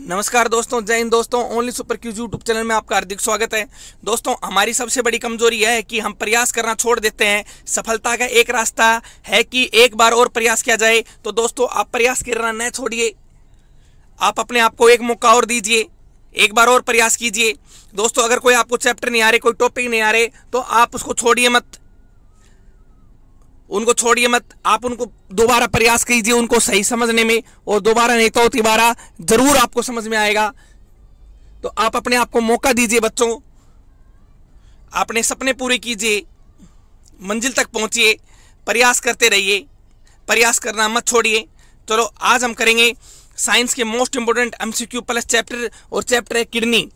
नमस्कार दोस्तों, जय हिंद दोस्तों। Only super Qs YouTube channel में आपका हार्दिक स्वागत है। दोस्तों, हमारी सबसे बड़ी कमजोरी यह है कि हम प्रयास करना छोड़ देते हैं। सफलता का एक रास्ता है कि एक बार और प्रयास किया जाए। तो दोस्तों, आप प्रयास करना न छोड़िए, आप अपने आप को एक मौका और दीजिए, एक बार और प्रयास कीजिए। दोस्तों, अगर कोई आपको चैप्टर नहीं आ रहे, कोई टॉपिक नहीं आ रहे, तो आप उसको छोड़िए मत, उनको छोड़िए मत। आप उनको दोबारा प्रयास कीजिए उनको सही समझने में, और दोबारा नहीं तो तिबारा जरूर आपको समझ में आएगा। तो आप अपने आप को मौका दीजिए बच्चों, अपने सपने पूरे कीजिए, मंजिल तक पहुंचिए, प्रयास करते रहिए, प्रयास करना मत छोड़िए। चलो, आज हम करेंगे साइंस के most important MCQ plus chapter, और चैप्टर है किडनी।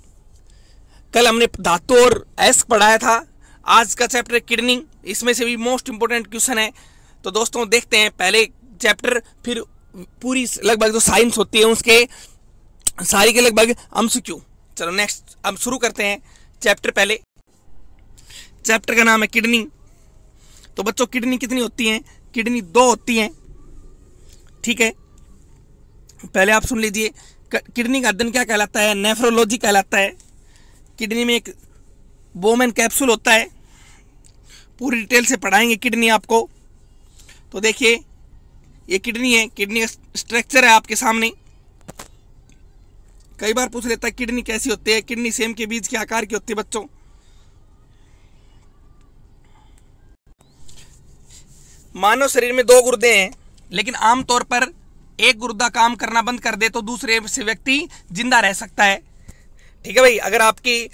कल हमने धातु और एस्क पढ़ाया था, आज का चैप्टर किडनी, इसमें से भी मोस्ट इंपोर्टेंट क्वेश्चन है। तो दोस्तों, देखते हैं पहले चैप्टर, फिर पूरी लगभग जो साइंस होती है उसके सारी के लगभग एमसीक्यू। चलो नेक्स्ट, अब शुरू करते हैं चैप्टर। पहले चैप्टर का नाम है किडनी। तो बच्चों, किडनी कितनी होती हैं? किडनी 2 होती हैं, ठीक है। पहले आप सुन लीजिए, किडनी का अध्ययन क्या कहलाता है? नेफ्रोलॉजी कहलाता है। किडनी में एक बोमेन कैप्सूल होता है, पूरी डिटेल से पढ़ाएंगे किडनी आपको। तो देखिए, ये किडनी है, किडनी का स्ट्रक्चर है आपके सामने। कई बार पूछ लेता है किडनी कैसी होती है। किडनी सेम के बीज के आकार की होती है बच्चों। मानव शरीर में 2 गुर्दे हैं, लेकिन आमतौर पर एक गुर्दा काम करना बंद कर दे तो दूसरे से व्यक्ति जिंदा रह सकता है, ठीक है भाई। अगर आपकी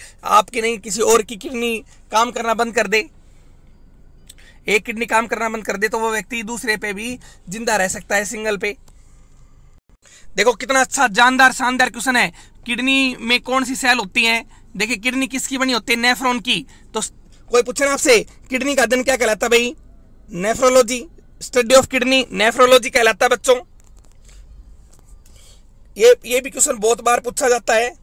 नहीं, किसी और की किडनी काम करना बंद कर दे, एक किडनी काम करना बंद कर दे, तो वो व्यक्ति दूसरे पे भी जिंदा रह सकता है, सिंगल पे। देखो कितना अच्छा जानदार शानदार क्वेश्चन है। किडनी में कौन सी सेल होती है? देखिए, किडनी किसकी बनी होती है? नेफ्रॉन की। तो कोई पूछे ना आपसे, किडनी का अध्ययन क्या कहलाता है भाई? Nephrology, study of kidney nephrology कहलाता है बच्चों। ये भी क्वेश्चन बहुत बार पूछा जाता है,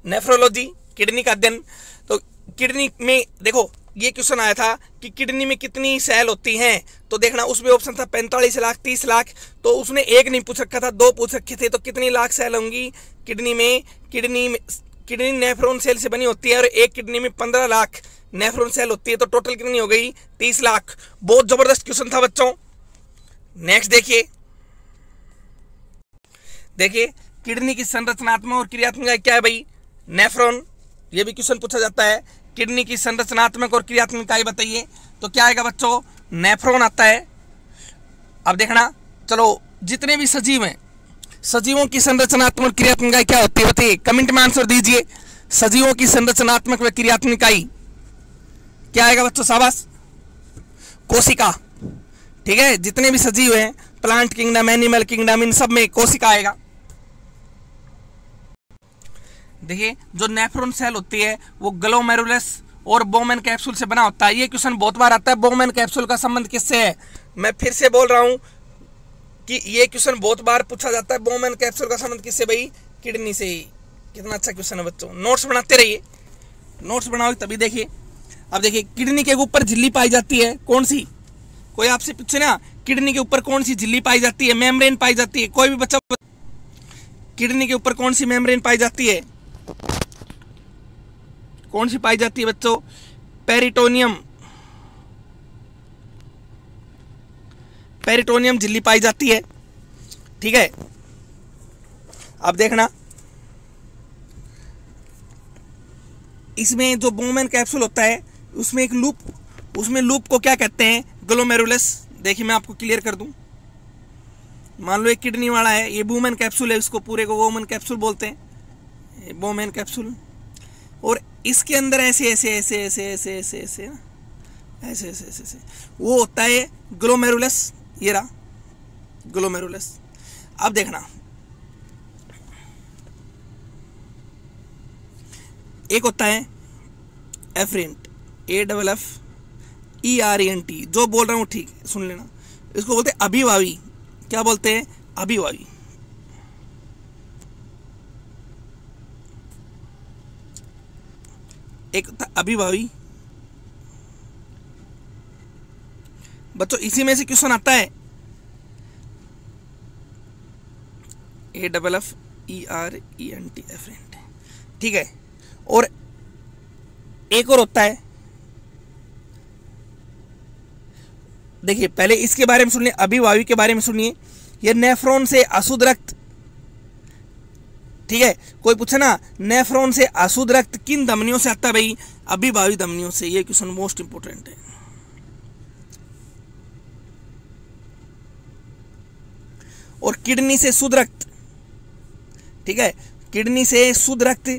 नेफ्रोलॉजी, किडनी का अध्ययन। तो किडनी में देखो, ये क्वेश्चन आया था कि किडनी में कितनी सेल होती हैं। तो देखना, उसमें ऑप्शन था 45 लाख, 30 लाख। तो उसने एक नहीं पूछ रखा था, 2 पूछ रखे थे। तो कितनी लाख सेल होंगी किडनी में? किडनी नेफ्रॉन सेल से बनी होती है, और एक किडनी में 15 लाख नेफ्रॉन सेल होती है। तो टोटल कितनी हो गई? 30 लाख। बहुत जबरदस्त क्वेश्चन था बच्चों। नेक्स्ट देखिए, किडनी की संरचनात्मक और क्रियात्मक क्या है भाई? नेफ्रॉन। ये भी क्वेश्चन पूछा जाता है, किडनी की संरचनात्मक और क्रियात्मक इकाई बताइए। तो क्या आएगा बच्चों? नेफ्रॉन आता है। अब देखना, चलो, जितने भी सजीव हैं, सजीवों की संरचनात्मक और क्रियात्मक इकाई क्या होती है बताइए, कमेंट में आंसर दीजिए। सजीवों की संरचनात्मक व क्रियात्मक इकाई क्या आएगा बच्चों? शाबाश, कोशिका, ठीक है। जितने भी सजीव हैं, प्लांट किंगडम, एनिमल किंगडम, इन सब में कोशिका आएगा। देखिए, जो नेफ्रॉन सेल होती है वो ग्लोमेरुलस और बोमेन कैप्सूल से बना होता है। ये क्वेश्चन बहुत बार आता है, बोमेन कैप्सूल का संबंध किससे है? मैं फिर से बोल रहा हूं कि ये क्वेश्चन बहुत बार पूछा जाता है, बोमेन कैप्सूल का संबंध किससे भाई? किडनी से ही। कितना अच्छा क्वेश्चन है बच्चों, नोट्स बनाते रहिए, नोट्स बनाओ तभी। देखिए, अब देखिए, किडनी के ऊपर झिल्ली पाई जाती है, कौन सी? कोई आपसे पूछे ना, किडनी के ऊपर कौन सी झिल्ली पाई जाती है? मेम्ब्रेन पाई जाती है। कोई भी बच्चा, किडनी के ऊपर कौन सी मेम्ब्रेन पाई जाती है? कौन सी पाई जाती है बच्चों? पेरिटोनियम। पेरिटोनियम झिल्ली पाई जाती है, ठीक है। अब देखना, इसमें जो बोमेन कैप्सूल होता है उसमें एक लूप, उसमें लूप को क्या कहते हैं? ग्लोमेरुलस। देखिए, मैं आपको क्लियर कर दूं। मान लो एक किडनी वाला है, ये बोमेन कैप्सूल है, इसको पूरे को बोमेन कैप्सूल बोलते हैं, बोमेन कैप्सूल। और इसके अंदर ऐसे ऐसे ऐसे ऐसे ऐसे ऐसे ऐसे ना, ऐसे ऐसे ऐसे ऐसे वो होता है ग्लोमेरुलस। ये रहा ग्लोमेरुलस। अब देखना, एक होता है एफरेंट, AFFERENT। जो बोल रहा हूँ ठीक है, सुन लेना। इसको बोलते हैं अभिभावी। क्या बोलते हैं? अभिभावी। एक अभिभावी। बच्चों इसी में से क्वेश्चन आता है, AFFERENT, एफरेंट, ठीक है। और एक और होता है, देखिए पहले इसके बारे में सुनिए, अभिवायु के बारे में सुनिए। ये नेफ्रॉन से अशुद्ध रक्त, ठीक है। कोई पूछे ना नेफ्रॉन से अशुद्ध रक्त किन धमनियों से आता है भाई? अभिवायु धमनियों से। ये क्वेश्चन मोस्ट इंपोर्टेंट है। और किडनी से शुद्ध रक्त, ठीक है, किडनी से शुद्ध रक्त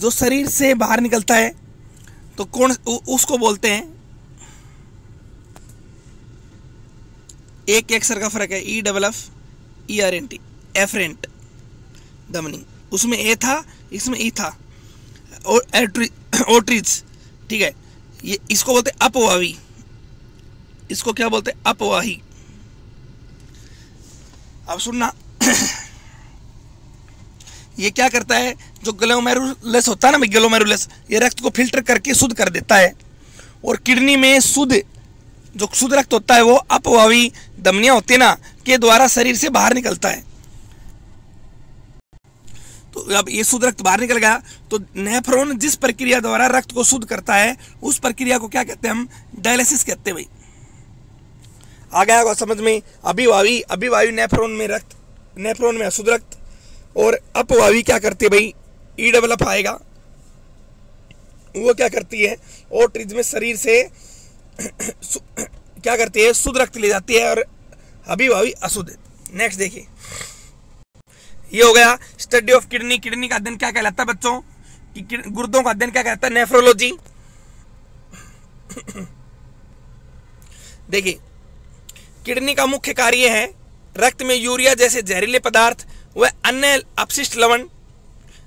जो शरीर से बाहर निकलता है तो कौन उसको बोलते हैं, एक अक्षर का फर्क है, EFFERENT, एफरेंट धमनी। उसमें ए था, इसमें ई था। और ओट्रिज, ठीक है, ये इसको बोलते हैं अपवाही। इसको क्या बोलते हैं? अपवाही। अब सुनना ये क्या करता है? जो ग्लोमेरुलस होता है ना, ग्लोमेरुलस, ये रक्त को फिल्टर करके शुद्ध कर देता है। और किडनी में जो शुद्ध रक्त होता है वो अपवाही धमनियां होती है ना, के द्वारा शरीर से बाहर निकलता है। तो अब ये शुद्ध रक्त बाहर निकल गया तो नेफ्रॉन जिस प्रक्रिया द्वारा रक्त को शुद्ध करता है उस प्रक्रिया को क्या कहते हैं? हम डायलिसिस कहते हैं भाई। आ गया होगा समझ में? अभिवायु नेफ्रॉन में रक्त, नेफ्रॉन में अशुद्ध रक्त। और अपवाही क्या करती है भाई? EFF आएगा, वो क्या करती है? ओट्रिज में शरीर से क्या करती है? शुद्ध रक्त ले जाती है। और अभिवायु अशुद्ध। नेक्स्ट देखिए, ये हो गया स्टडी ऑफ किडनी। किडनी का अध्ययन क्या कहलाता है बच्चों? कि गुर्दों का अध्ययन क्या कहलाता है? नेफ्रोलॉजी। देखिए, किडनी का मुख्य कार्य है रक्त में यूरिया जैसे जहरीले पदार्थ व अन्य अपशिष्ट लवण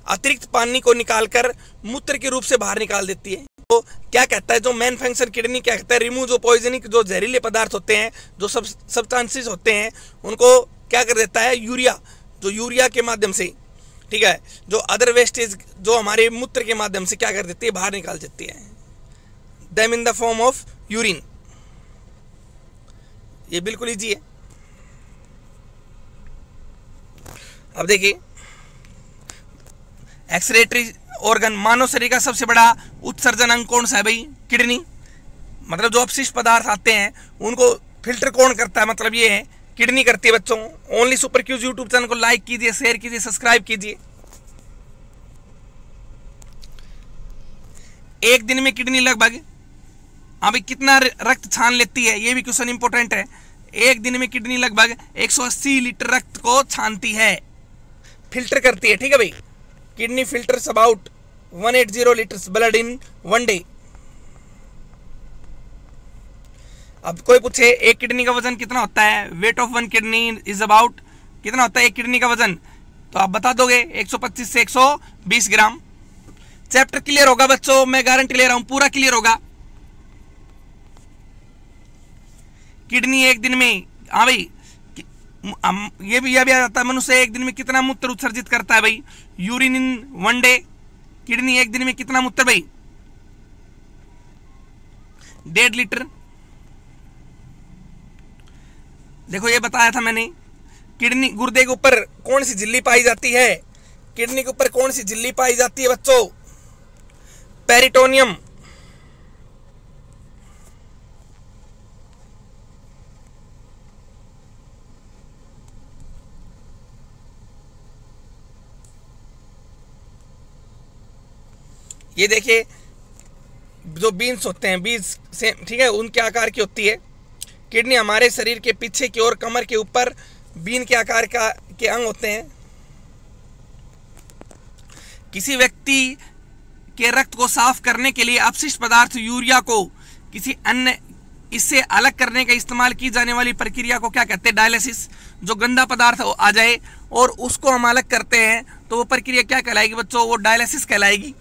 अतिरिक्त पानी को निकालकर मूत्र के रूप से बाहर निकाल देती है। तो क्या कहता है? जो मेन फंक्शन किडनी क्या कहता है? रिमूव जो पॉइजनिक, जो जहरीले पदार्थ होते हैं, जो सब्सटेंसेस होते हैं, उनको क्या कर देता है? यूरिया, जो यूरिया के माध्यम से, ठीक है, जो अदर वेस्टेज जो हमारे मूत्र के माध्यम से क्या कर देती है? बाहर निकाल देती है। Them in the form of urine. ये बिल्कुल इजी है। अब देखिए, एक्सक्रीटरी ऑर्गन, मानव शरीर का सबसे बड़ा उत्सर्जन अंग कौन सा है भाई? किडनी। मतलब जो अपशिष्ट पदार्थ आते हैं उनको फिल्टर कौन करता है? मतलब ये है किडनी करती है बच्चों। Only super Qs YouTube channel को लाइक कीजिए, शेयर कीजिए, सब्सक्राइब कीजिए। एक दिन में किडनी लगभग अभी कितना रक्त छान लेती है? ये भी क्वेश्चन इंपोर्टेंट है। एक दिन में किडनी लगभग 180 लीटर रक्त को छानती है, फिल्टर करती है, ठीक है भाई। Kidney filters about 180 litres blood in one day. अब कोई पूछे एक किडनी का वजन कितना होता है? Weight of one kidney is about, कितना होता है एक किडनी का वजन? तो आप बता दोगे 125 से 120 ग्राम। चैप्टर क्लियर होगा बच्चों, मैं गारंटी ले रहा हूं, पूरा क्लियर होगा। किडनी एक दिन में, हाँ भाई, ये भी आ जाता है, मनुष्य एक दिन में कितना मूत्र उत्सर्जित करता है भाई? Urine in one day. Kidney एक दिन में कितना मूत्र भाई? 1.5 लीटर। देखो ये बताया था मैंने। किडनी, गुर्दे के ऊपर कौन सी झिल्ली पाई जाती है? किडनी के ऊपर कौन सी झिल्ली पाई जाती है बच्चों? पेरिटोनियम। ये देखिए, जो बीन्स होते हैं, बीज से, ठीक है, उनके आकार की होती है। किडनी हमारे शरीर के पीछे की ओर कमर के ऊपर बीन के आकार के अंग होते हैं। किसी व्यक्ति के रक्त को साफ करने के लिए अपशिष्ट पदार्थ यूरिया को किसी अन्य इससे अलग करने का इस्तेमाल की जाने वाली प्रक्रिया को क्या कहते हैं? डायलिसिस। जो गंदा पदार्थ आ जाए और उसको हम अलग करते हैं तो वो प्रक्रिया क्या कहलाएगी बच्चों? वो डायलिसिस कहलाएगी।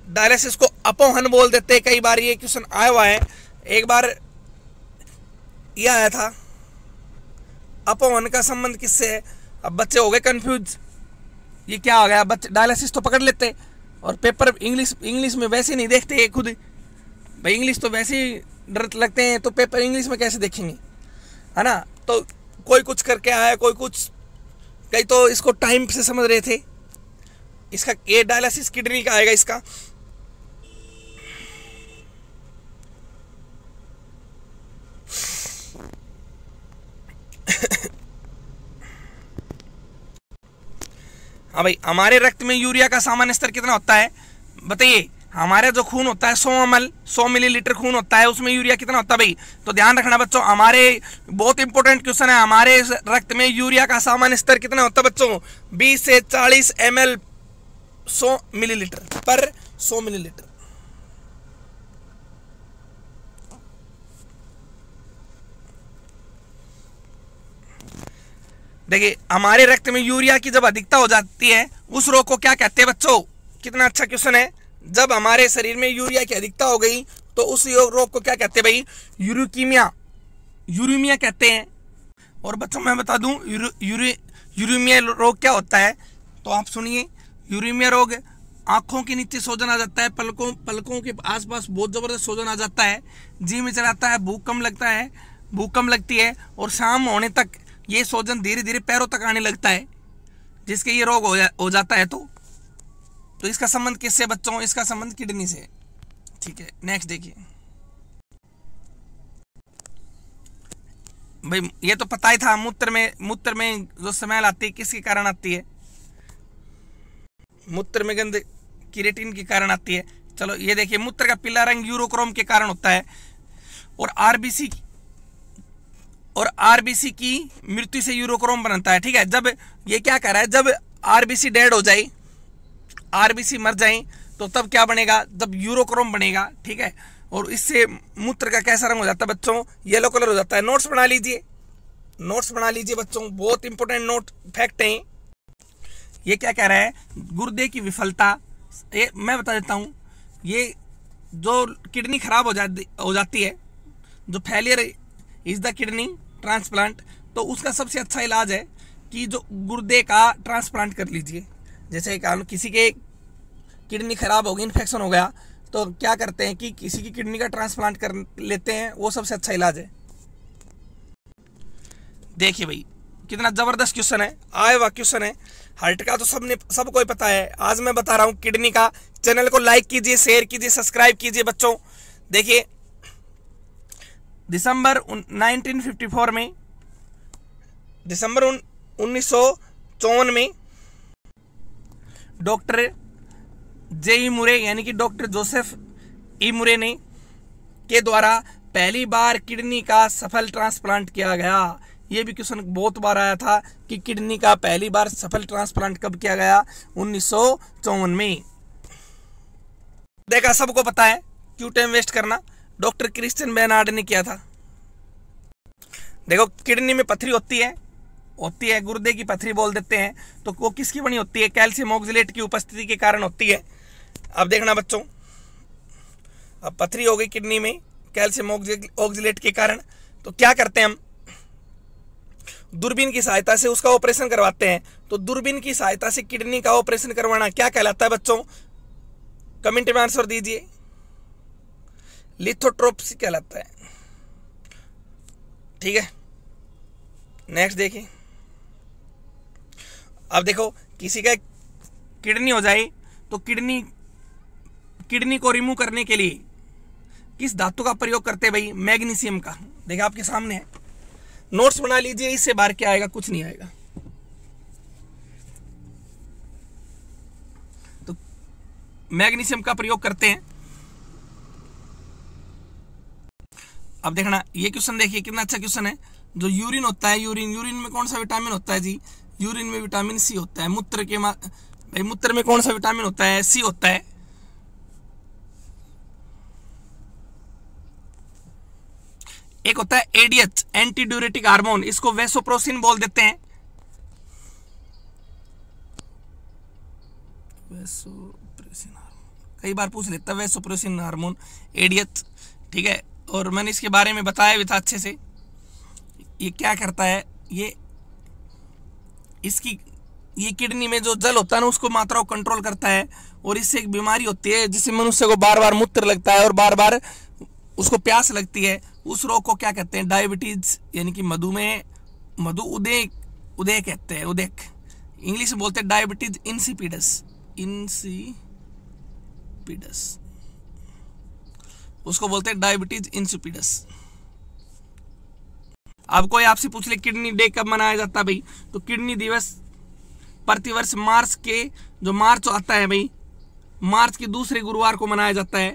डायलिसिस को अपोहन बोल देते हैं। कई बार ये क्वेश्चन आया हुआ है। एक बार ये आया था, अपोहन का संबंध किससे है? अब बच्चे हो गए कंफ्यूज, ये क्या हो गया? बच्चे डायलिसिस तो पकड़ लेते और पेपर इंग्लिश में वैसे नहीं देखते खुद भाई। इंग्लिश तो वैसे ही डर लगते हैं तो पेपर इंग्लिश में कैसे देखेंगे, है ना? तो कोई कुछ करके आया, कोई कुछ कई तो इसको टाइम से समझ रहे थे। इसका ये डायलिसिस किडनी का आएगा इसका। हाँ भाई, हमारे रक्त में यूरिया का सामान्य स्तर कितना होता है बताइए। हमारा जो खून होता है 100 ml 100 मिलीलीटर खून होता है, उसमें यूरिया कितना होता है भाई। तो ध्यान रखना बच्चों, हमारे बहुत इंपॉर्टेंट क्वेश्चन है, हमारे रक्त में यूरिया का सामान्य स्तर कितना होता है बच्चों, 20 से 40 ml 100 मिलीलीटर पर 100 मिलीलीटर। देखिए, हमारे रक्त में यूरिया की जब अधिकता हो जाती है उस रोग को क्या कहते हैं बच्चों। कितना अच्छा क्वेश्चन है। जब हमारे शरीर में यूरिया की अधिकता हो गई तो उस रोग को क्या कहते हैं भाई, यूरिकीमिया, यूरेमिया कहते हैं। और बच्चों मैं बता दूं यूरेमिया रोग क्या होता है, तो आप सुनिए। यूरेमिया रोग आंखों के नीचे सूजन आ जाता है, पलकों के आसपास बहुत जबरदस्त सूजन आ जाता है, जी में चलाता है, भूकंप लगती है और शाम होने तक ये सूजन धीरे धीरे पैरों तक आने लगता है, जिसके ये रोग हो जाता है। तो इसका संबंध किससे बच्चों, इसका संबंध किडनी से। ठीक है, नेक्स्ट देखिए भाई, ये तो पता ही था। मूत्र में जो स्मेल आती है किसके कारण आती है, मूत्र में गंध किरेटिन के कारण आती है। चलो ये देखिए, मूत्र का पीला रंग यूरोक्रोम के कारण होता है और आरबीसी की मृत्यु से यूरोक्रोम बनता है। ठीक है, जब ये क्या कर रहा है, जब आरबीसी डेड हो जाए, आरबीसी मर जाए तो तब क्या बनेगा, जब यूरोक्रोम बनेगा। ठीक है, और इससे मूत्र का कैसा रंग हो जाता है बच्चों, येलो कलर हो जाता है। नोट्स बना लीजिए बच्चों, बहुत इंपॉर्टेंट नोट फैक्ट है। ये क्या कह रहा है, गुर्दे की विफलता, ये मैं बता देता हूँ। ये जो किडनी खराब हो जाती है, जो failure is the kidney transplant, तो उसका सबसे अच्छा इलाज है कि जो गुर्दे का ट्रांसप्लांट कर लीजिए। जैसे किसी के किडनी खराब हो गई, इन्फेक्शन हो गया, तो क्या करते हैं कि किसी की किडनी का ट्रांसप्लांट कर लेते हैं, वो सबसे अच्छा इलाज है। देखिए भाई, कितना जबरदस्त क्वेश्चन है, आया हुआ क्वेश्चन है। हार्ट का तो सबको ही पता है, आज मैं बता रहा हूँ किडनी का। चैनल को लाइक कीजिए, शेयर कीजिए, सब्सक्राइब कीजिए बच्चों। देखिए, दिसंबर 1954 में, दिसंबर 1954 में डॉक्टर जे मुरे यानी कि डॉक्टर जोसेफ मुरे ने के द्वारा पहली बार किडनी का सफल ट्रांसप्लांट किया गया। ये भी क्वेश्चन बहुत बार आया था कि किडनी का पहली बार सफल ट्रांसप्लांट कब किया गया, 1954 में। देखा, सबको पता है, क्यों टाइम वेस्ट करना। डॉक्टर क्रिश्चियन बेनार्ड ने किया था। देखो, किडनी में पथरी होती है, गुर्दे की पथरी बोल देते हैं। तो वो किसकी बनी होती है, कैल्शियम ऑक्सलेट की उपस्थिति के कारण होती है। अब देखना बच्चों, अब पथरी हो गई किडनी में कैल्शियम ऑक्सलेट के कारण, तो क्या करते हैं हम, दूरबीन की सहायता से उसका ऑपरेशन करवाते हैं। तो दूरबीन की सहायता से किडनी का ऑपरेशन करवाना क्या कहलाता है बच्चों, कमेंट में आंसर दीजिए। लिथोट्रोप्सी कहलाता है। ठीक है, नेक्स्ट देखिए। अब देखो, किसी का किडनी हो जाए तो किडनी को रिमूव करने के लिए किस धातु का प्रयोग करते हैं भाई, मैग्नीशियम का। देखा आपके सामने है, नोट्स बना लीजिए, इससे बाहर क्या आएगा, कुछ नहीं आएगा। तो मैग्नीशियम का प्रयोग करते हैं। अब देखना, ये क्वेश्चन देखिए, कितना अच्छा क्वेश्चन है। जो यूरिन होता है, यूरिन में कौन सा विटामिन होता है जी, यूरिन में विटामिन सी होता है। मूत्र में कौन सा विटामिन होता है, सी होता है। एक होता है एडीएच, एंटी ड्यूरेटिक हार्मोन, इसको वेसोप्रोसिन बोल देते हैं। वेसोप्रेसिन हार्मोन कई बार पूछ लेता है, वेसोप्रेसिन हार्मोन, एडीएच। ठीक है, और मैंने इसके बारे में बताया भी था अच्छे से। ये क्या करता है, ये किडनी में जो जल होता है ना, उसको मात्रा को कंट्रोल करता है। और इससे एक बीमारी होती है जिससे मनुष्य को बार बार मूत्र लगता है और बार बार उसको प्यास लगती है। उस रोग को क्या कहते हैं, डायबिटीज, यानी कि उदय कहते हैं, उदेक। इंग्लिश में बोलते हैं डायबिटीज इंसिपिडस, उसको बोलते हैं डायबिटीज इंसिपिडस। अब कोई आपसे पूछ ले किडनी डे कब मनाया जाता है भाई, तो किडनी दिवस प्रतिवर्ष मार्च के, जो मार्च आता है भाई, मार्च के दूसरे गुरुवार को मनाया जाता है।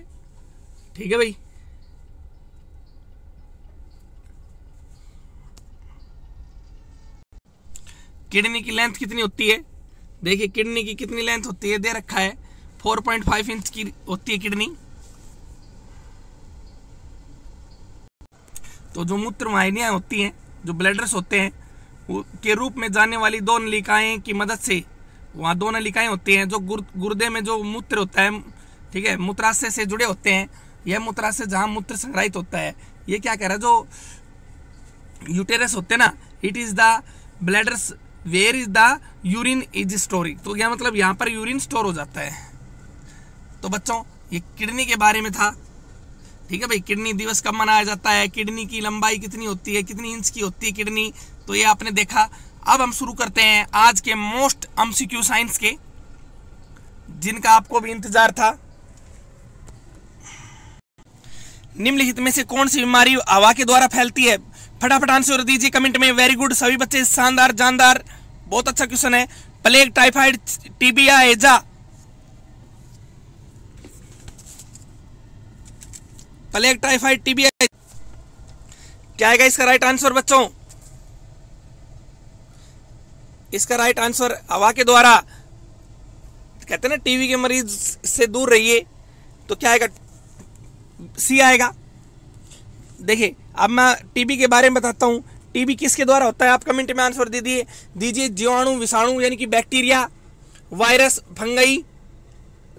ठीक है भाई। किडनी की लेंथ कितनी होती है, देखिए किडनी की कितनी लेंथ होती है, दे रखा है 4.5 इंच की होती है किडनी। तो जो मूत्र वाहिनियां होती हैं, जो ब्लैडर्स होते हैं, के रूप में जाने वाली दो नलिकाएं की मदद से, वहाँ दो नलिकाएं होती हैं जो गुर्दे में जो मूत्र होता है, ठीक है, मूत्राशय से जुड़े होते हैं। यह मूत्राशय जहाँ मूत्र संग्रहित होता है, ये क्या कह रहा है, जो यूटेरस होते हैं ना, it is the bladders where is the urine is storing. तो क्या मतलब यहाँ पर यूरिन स्टोर हो जाता है। तो बच्चों ये किडनी के बारे में था। ठीक है भाई। किडनी दिवस कब मनाया जाता है, किडनी की लंबाई कितनी होती है, कितनी इंच की होती है किडनी, तो ये आपने देखा। अब हम शुरू करते हैं आज के मोस्ट एमसीक्यू साइंस के, जिनका आपको भी इंतजार था। निम्नलिखित में से कौन सी बीमारी हवा के द्वारा फैलती है, फटाफट आंसर दीजिए कमेंट में। वेरी गुड सभी बच्चे, शानदार जानदार, बहुत अच्छा क्वेश्चन है। प्लेग, टाइफाइड, टीबी या हैजा? प्लेग, टाइफाइड, टीबी या क्या आएगा इसका राइट आंसर बच्चों? इसका राइट आंसर हवा के द्वारा, कहते हैं ना टीबी के मरीज से दूर रहिए, तो क्या आएगा? सी आएगा। देखिए अब मैं टीबी के बारे में बताता हूँ। टीबी किसके द्वारा होता है, आप कमेंट में आंसर दे दीजिए। जीवाणु, विषाणु यानी कि बैक्टीरिया, वायरस, फंगई,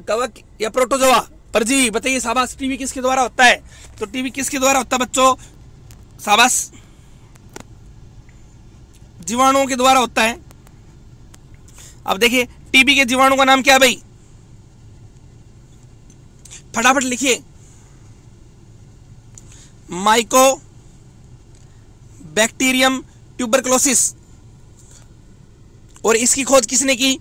कवक या प्रोटोजोआ, परजीवी, बताइए शाबाश। टीबी किसके द्वारा होता है, तो टीबी किसके द्वारा होता है बच्चों? शाबाश, जीवाणुओं के द्वारा होता है। अब देखिए टीबी के जीवाणु का नाम क्या है भाई, फटाफट लिखिए। Mycobacterium tuberculosis. और इसकी खोज किसने की?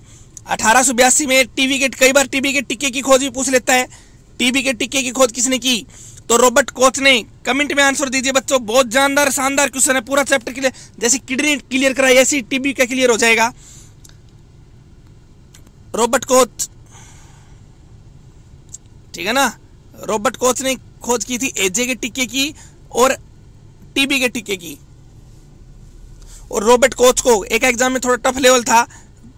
1882 में। टीबी के, कई बार टीबी के टिक्के की खोज भी पूछ लेता है। टीबी के टिक्के की खोज किसने की? तो रॉबर्ट कोच ने। कमेंट में आंसर दीजिए बच्चों, बहुत जानदार शानदार क्वेश्चन है, पूरा चैप्टर क्लियर। जैसे किडनी क्लियर कराई ऐसी टीबी का क्लियर हो जाएगा। रॉबर्ट कोच, ठीक है ना, रॉबर्ट कोच ने खोज की थी एजे के टिक्के की और टीबी के टिक्के की। और रॉबर्ट कोच को एक एग्जाम में थोड़ा टफ लेवल था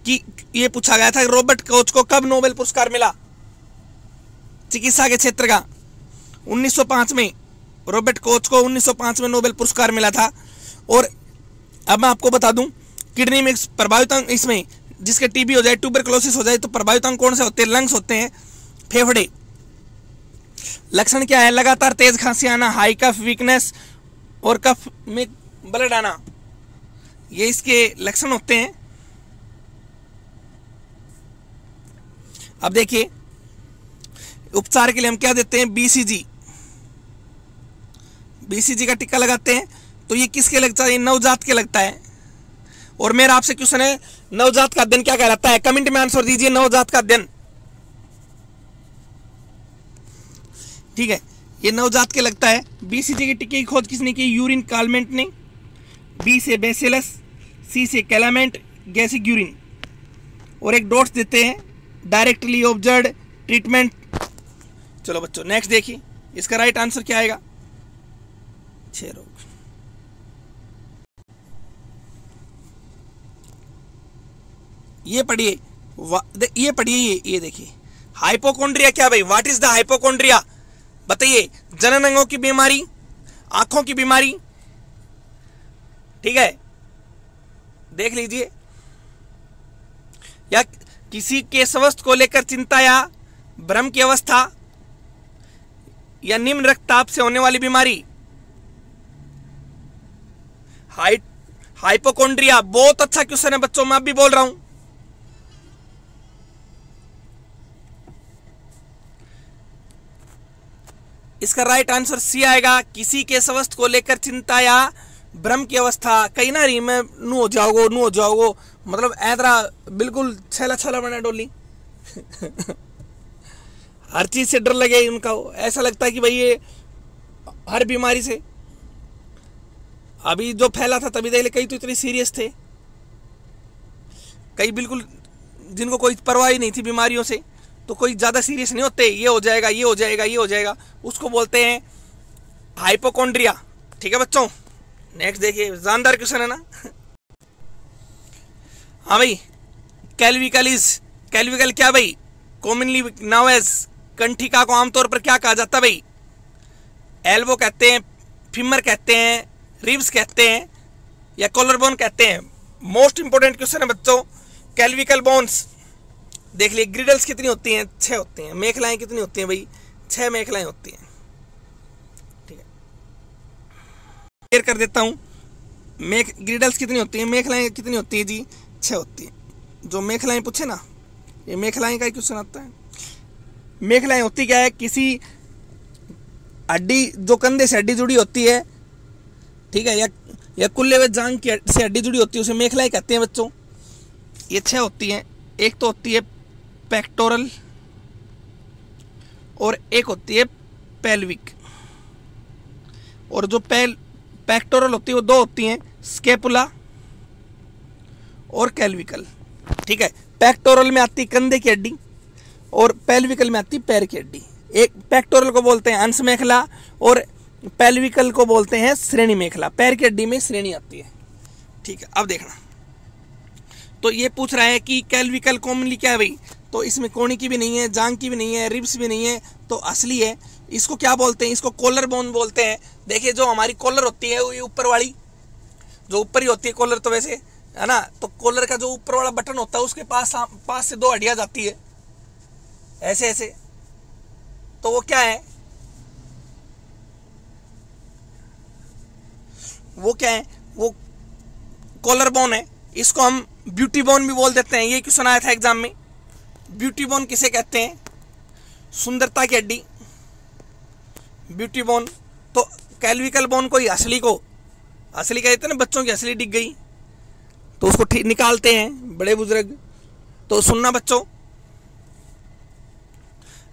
कि ये पूछा गया था रॉबर्ट कोच को कब नोबेल पुरस्कार मिला चिकित्सा के क्षेत्र का? 1905 में। रॉबर्ट कोच को 1905 में नोबेल पुरस्कार मिला था। और अब मैं आपको बता दूं, किडनी में प्रभावित अंग, इसमें जिसके टीबी हो जाए, ट्यूबरकुलोसिस हो जाए, तो प्रभावित अंग कौन से होते हैं? लंग्स होते हैं, फेफड़े। लक्षण क्या है? लगातार तेज खांसी आना, हाई कफ, वीकनेस और कफ में ब्लड आना, ये इसके लक्षण होते हैं। अब देखिए उपचार के लिए हम क्या देते हैं? बीसीजी। बीसीजी का टिक्का लगाते हैं। तो ये किसके लगता है? नवजात के लगता है। और मेरा आपसे क्वेश्चन है, नवजात का अध्ययन क्या कहलाता है? कमेंट में आंसर दीजिए, नवजात का अध्ययन। ठीक है, ये नवजात के लगता है। बीसीजी के टिक्के की खोज किसने की? यूरिन कालमेंट ने। बी से बेसिलस, सी से कैलामेंट गैसिक यूरिन। और एक डॉट्स देते हैं, डायरेक्टली ऑब्जर्व्ड ट्रीटमेंट। चलो बच्चों नेक्स्ट देखिए, इसका राइट आंसर क्या आएगा? 6 रोग। ये पढ़िए, ये पढ़िए, ये देखिए हाइपोकोंड्रिया क्या भाई? What is the hypochondria? बताइए। जनन अंगों की बीमारी, आंखों की बीमारी, ठीक है, देख लीजिए। या किसी के स्वास्थ्य को लेकर चिंता या भ्रम की अवस्था, या निम्न रक्तचाप से होने वाली बीमारी। हाइपोकोंड्रिया, बहुत अच्छा क्वेश्चन है बच्चों, मैं भी बोल रहा हूं। इसका राइट आंसर सी आएगा। किसी के स्वास्थ्य को लेकर चिंता या भ्रम की अवस्था, कहीं ना रही में नू हो जाओगो, मतलब ऐतरा बिल्कुल छला छला बना डोली। हर चीज से डर लगे उनका, ऐसा लगता है कि भाई ये हर बीमारी से, अभी जो फैला था तभी देख ले, कई तो इतने सीरियस थे, कई बिल्कुल जिनको कोई परवाह ही नहीं थी बीमारियों से, तो कोई ज़्यादा सीरियस नहीं होते, ये हो जाएगा, ये हो जाएगा, ये हो जाएगा, उसको बोलते हैं हाइपोकॉन्ड्रिया। ठीक है बच्चों, नेक्स्ट देखिए, जानदार क्वेश्चन है ना। हाँ भाई, कैल्विकल क्या भाई, कॉमनली नाउ एज, कंठिका को आमतौर पर क्या कहा जाता है भाई, एल्बो कहते हैं, फीमर कहते हैं, रिब्स कहते हैं, या कॉलर बोन कहते हैं। मोस्ट इंपोर्टेंट क्वेश्चन है बच्चों, कैल्विकल बोन्स देख लिए। ग्रिडल्स कितनी होती हैं? 6 होती हैं। मेखलाएं कितनी होती हैं भाई? 6 मेखलाएं होती हैं। ठीक है, क्लियर कर देता हूँ। ग्रिडल्स कितनी होती हैं, मेखलाएं कितनी होती हैं जी? 6 होती हैं। जो मेखलाएं पूछे ना, ये मेखलाएं का ही क्वेश्चन आता है। मेखलाएं होती क्या है, किसी हड्डी, जो कंधे से हड्डी जुड़ी होती है, ठीक है, या कुल्ले व जांग की से हड्डी जुड़ी होती है, उसे मेखलाएं कहते हैं बच्चों। ये 6 होती हैं। एक तो होती है पेक्टोरल और एक होती है पेल्विक। और जो पेक्टोरल होती है वो 2 होती हैं, स्केपुला और कैल्विकल। ठीक है, पेक्टोरल में आती कंधे की हड्डी और पेल्विकल में आती पैर की हड्डी। एक पेक्टोरल को बोलते हैं अंश मेखला और पेल्विकल को बोलते हैं श्रेणी मेखला। पैर की हड्डी में श्रेणी आती है। ठीक है, अब देखना, तो ये पूछ रहा है कि कैल्विकल कॉमनली क्या है भाई, तो इसमें कोणी की भी नहीं है, जांग की भी नहीं है, रिब्स भी नहीं है, तो असली है। इसको क्या बोलते हैं? इसको कॉलर बोन बोलते हैं। देखिए, जो हमारी कॉलर होती है वो ये ऊपर वाली, जो ऊपर ही होती है कॉलर, तो वैसे है ना, तो कॉलर का जो ऊपर वाला बटन होता है उसके पास से 2 हड्डियां जाती है, ऐसे ऐसे, तो वो क्या है, वो कॉलर बोन है। इसको हम ब्यूटी बोन भी बोल देते हैं। ये क्वेश्चन आया था एग्जाम में। ब्यूटी बोन किसे कहते हैं? सुंदरता की हड्डी, ब्यूटी बोन। तो कैल्विकल बोन को ही असली कहते हैं ना, बच्चों की असली दिख गई तो उसको निकालते हैं बड़े बुजुर्ग। तो सुनना बच्चों,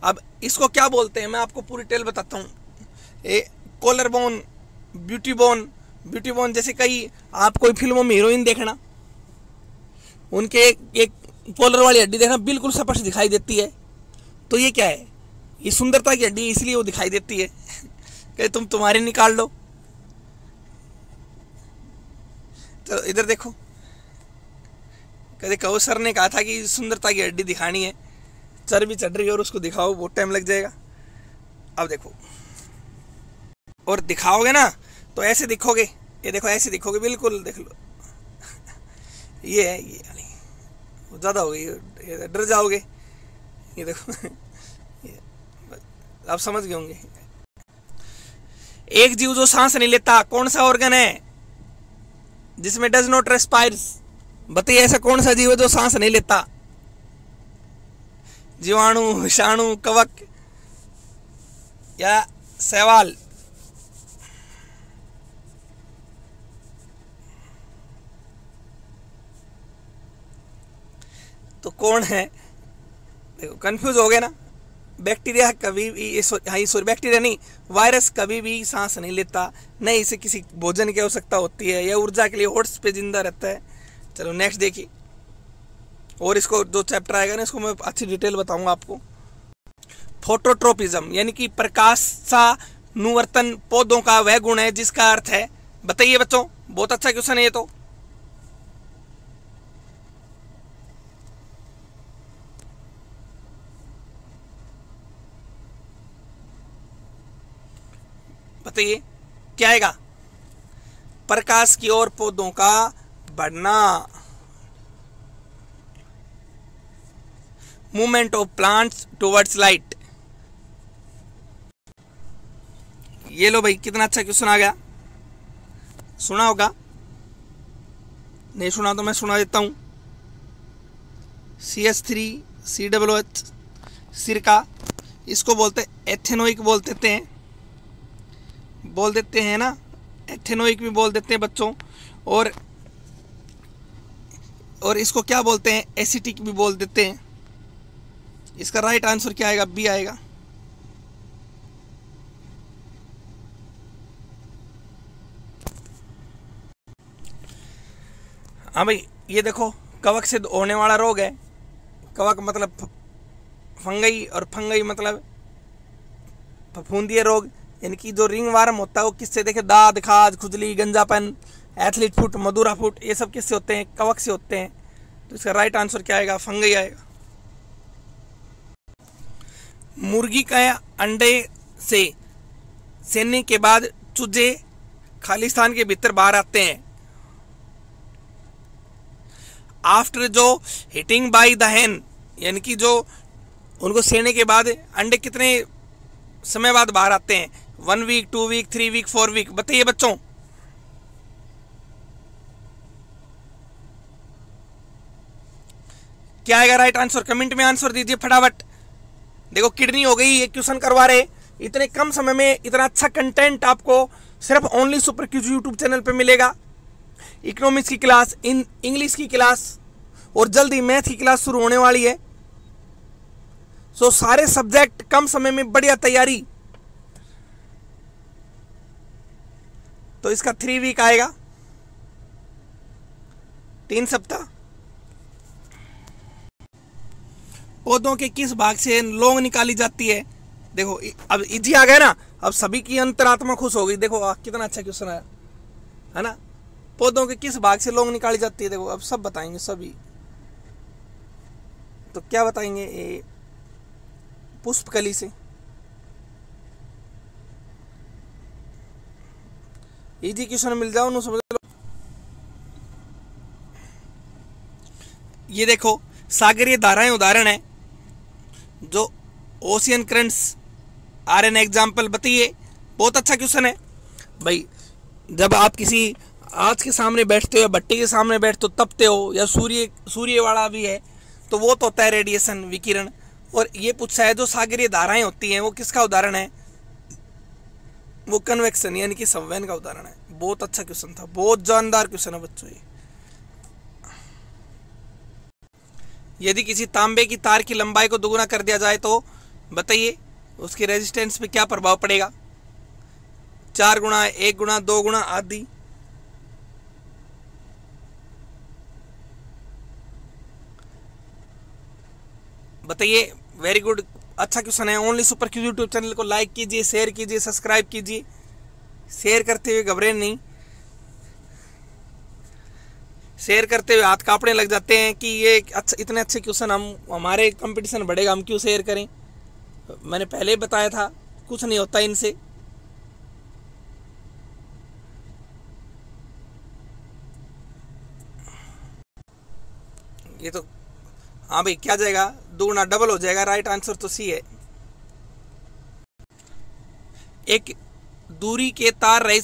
अब इसको क्या बोलते हैं मैं आपको पूरी टेल बताता हूँ। कॉलर बोन, ब्यूटी बोन जैसे कई आप कोई फिल्मों में हीरोइन देखना, उनके एक कॉलर वाली हड्डी देखना बिल्कुल स्पष्ट दिखाई देती है, तो ये क्या है? ये सुंदरता की हड्डी, इसलिए वो दिखाई देती है। कि तुम्हारी निकाल लो। तो इधर देखो, कभी कहो सर ने कहा था कि सुंदरता की हड्डी दिखानी है, चर्बी चढ़ रही है और उसको दिखाओ, बहुत टाइम लग जाएगा। अब देखो, और दिखाओगे ना तो ऐसे दिखोगे, ये देखो ऐसे दिखोगे, बिल्कुल देख लो। ये है, ये ज़्यादा हो गई, डर जाओगे। ये देखो, आप समझ गए होंगे। एक जीव जो सांस नहीं लेता, कौन सा ऑर्गन है जिसमें डज नॉट रेस्पायर्स? बताइए, ऐसा कौन सा जीव है जो सांस नहीं लेता? जीवाणु, विषाणु, कवक या शैवाल? तो कौन है? देखो, कंफ्यूज हो गए ना। बैक्टीरिया कभी भी, सॉरी बैक्टीरिया नहीं, वायरस कभी भी सांस नहीं लेता, न इसे किसी भोजन की आवश्यकता होती है, या ऊर्जा के लिए होट्स पे जिंदा रहता है। चलो नेक्स्ट देखिए, और इसको जो चैप्टर आएगा ना, इसको मैं अच्छी डिटेल बताऊंगा आपको। फोटोट्रोपिज्म यानी कि प्रकाशानुवर्तन पौधों का वह गुण है जिसका अर्थ है, बताइए बच्चों, बहुत अच्छा क्वेश्चन है ये तो। बताइए क्या आएगा? प्रकाश की ओर पौधों का बढ़ना, movement of plants towards light. ये लो भाई, कितना अच्छा क्वेश्चन आ गया। सुना होगा, नहीं सुना तो मैं सुना देता हूं। CH3COOH सिरका, इसको बोलते एथेनोइक बोल देते हैं ना, एथेनोइक भी बोल देते हैं बच्चों, और इसको क्या बोलते हैं, एसिटिक भी बोल देते हैं। इसका राइट आंसर क्या आएगा, बी आएगा। हाँ भाई, ये देखो कवक से होने वाला रोग है। कवक मतलब फंगई, और फंगई मतलब फफूंदीय रोग, यानी कि जो रिंग वार्म होता है वो किससे, देखे दाद, खाज, खुजली, गंजापन, एथलीट फुट, मधुरा फुट, ये सब किससे होते हैं, कवक से होते हैं। तो इसका राइट आंसर क्या आएगा, फंगई आएगा। मुर्गी का अंडे से सेने के बाद चूजे खालिस्तान के भीतर बाहर आते हैं। आफ्टर जो हिटिंग बाय द हैन, यानी कि जो उनको सेने के बाद अंडे कितने समय बाद बाहर आते हैं, 1 वीक, 2 वीक, 3 वीक, 4 वीक, बताइए बच्चों। क्या आएगा राइट आंसर, कमेंट में आंसर दीजिए फटाफट। देखो किडनी हो गई, ये क्वेश्चन करवा रहे, इतने कम समय में इतना अच्छा कंटेंट आपको सिर्फ only super Qs YouTube channel पे मिलेगा। इकोनॉमिक्स की क्लास, इंग्लिश की क्लास, और जल्दी मैथ की क्लास शुरू होने वाली है। सो सारे सब्जेक्ट कम समय में, बढ़िया तैयारी। तो इसका 3 वीक आएगा, 3 सप्ताह। पौधों के किस भाग से लौंग निकाली जाती है? देखो अब इजी आ गया ना, अब सभी की अंतरात्मा खुश हो गई। देखो कितना अच्छा क्वेश्चन आया है ना। पौधों के किस भाग से लौंग निकाली जाती है? देखो अब सब बताएंगे सभी। तो क्या बताएंगे, ये पुष्पकली से। इजी क्वेश्चन मिल जाओ ना, समझ लो। ये देखो सागरीय धाराएं उदाहरण है, जो ocean currents are an example, बताइए। बहुत अच्छा क्वेश्चन है भाई। जब आप किसी आग के सामने बैठते हो या भट्टी के सामने बैठते हो, तपते हो, या सूर्य वाला भी है, तो वो तो होता है रेडिएशन, विकिरण। और ये पूछा है जो सागरीय धाराएं होती हैं वो किसका उदाहरण है? वो कन्वेक्शन यानी कि संवहन का उदाहरण है। बहुत अच्छा क्वेश्चन था, बहुत जानदार क्वेश्चन है बच्चों ये। यदि किसी तांबे की तार की लंबाई को दोगुना कर दिया जाए तो बताइए उसकी रेजिस्टेंस पे क्या प्रभाव पड़ेगा? 4 गुना, 1 गुना, 2 गुना आदि। बताइए। वेरी गुड, अच्छा क्वेश्चन है। Only super Qs YouTube channel को लाइक कीजिए, शेयर कीजिए, सब्सक्राइब कीजिए। शेयर करते हुए घबरे नहीं, शेयर करते हुए हाथ कांपने लग जाते हैं कि ये अच्छा, इतने अच्छे क्वेश्चन हमारे कंपटीशन बढ़ेगा, हम क्यों शेयर करें। मैंने पहले ही बताया था, कुछ नहीं होता इनसे। ये तो हाँ भाई, क्या जाएगा, 2 गुना डबल हो जाएगा। राइट आंसर तो सी है। एक दूरी के तार रहित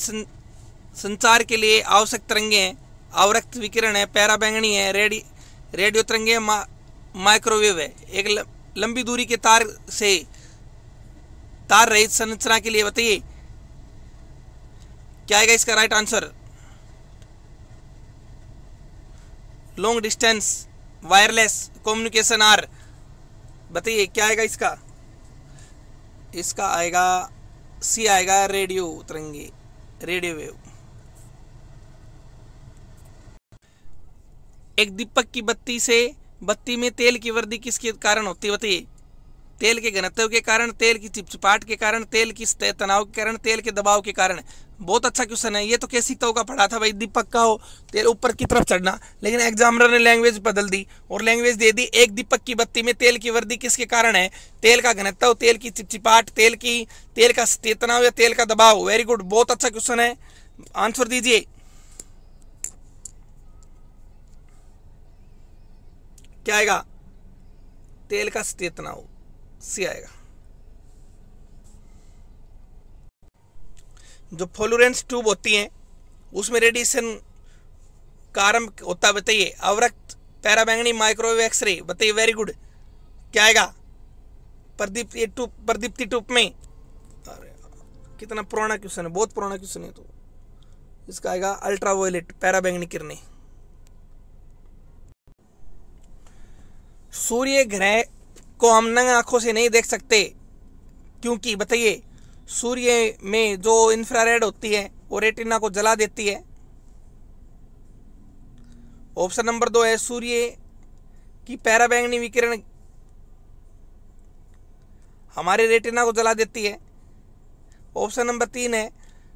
संचार के लिए आवश्यक तरंगे हैं, अवरक्त विकिरण है, पैराबैंगनी है, रेडियो तरंगे, माइक्रोवेव है। एक लंबी दूरी के तार से तार रहित संरचना के लिए बताइए क्या आएगा इसका right answer? Long distance wireless communication are. बताइए क्या आएगा इसका? इसका आएगा सी आएगा, रेडियो तरंगे, रेडियो वेव। एक दीपक की बत्ती में तेल की वृद्धि किसके कारण होती है? बताइए। तेल के घनत्व के कारण, तेल की चिपचिपाहट के कारण, तेल की तनाव के कारण, तेल के दबाव के कारण। बहुत अच्छा क्वेश्चन है ये। तो कैसी तो का पढ़ा था भाई, दीपक का हो तेल ऊपर की तरफ चढ़ना, लेकिन एग्जामिनर ने लैंग्वेज बदल दी और लैंग्वेज दे दी एक दीपक की बत्ती में तेल की वृद्धि किसके कारण है? तेल का घनत्व, तेल की चिपचिपाहट, तेल का तनाव या तेल का दबाव। वेरी गुड, बहुत अच्छा क्वेश्चन है। आंसर दीजिए क्या आएगा? तेल का तनाव, सी आएगा। जो फ्लोरेंस ट्यूब होती हैं उसमें रेडिएशन का आरंभ होता है, बताइए। अवरक्त, पैराबैंगनी, माइक्रोवेव, एक्सरे। बताइए। वेरी गुड, क्या आएगा? प्रदीप्ति ट्यूब में। अरे कितना पुराना क्वेश्चन है, बहुत पुराना क्वेश्चन है। तो इसका आएगा अल्ट्रावायलेट, पैराबैंगनी किरणें। सूर्य ग्रह को हम नंगी आंखों से नहीं देख सकते, क्योंकि बताइए सूर्य में जो इंफ्रारेड होती है वो रेटिना को जला देती है। ऑप्शन नंबर 2 है सूर्य की पैराबैंगनी विकिरण हमारे रेटिना को जला देती है। ऑप्शन नंबर 3 है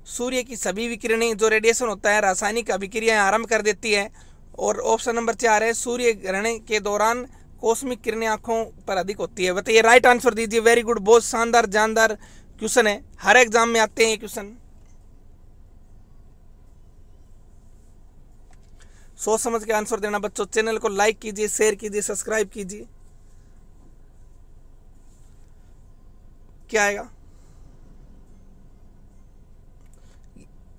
सूर्य की सभी विकिरणें जो रेडिएशन होता है रासायनिक अभिक्रियाएं आरंभ कर देती है। और ऑप्शन नंबर 4 है सूर्य ग्रहण के दौरान कॉस्मिक किरणें आंखों पर अधिक होती है। बताइए, राइट आंसर दीजिए। वेरी गुड, बहुत शानदार जानदार क्वेश्चन है, हर एग्जाम में आते हैं ये क्वेश्चन। सोच समझ के आंसर देना बच्चों। चैनल को लाइक कीजिए, शेयर कीजिए, सब्सक्राइब कीजिए। क्या आएगा?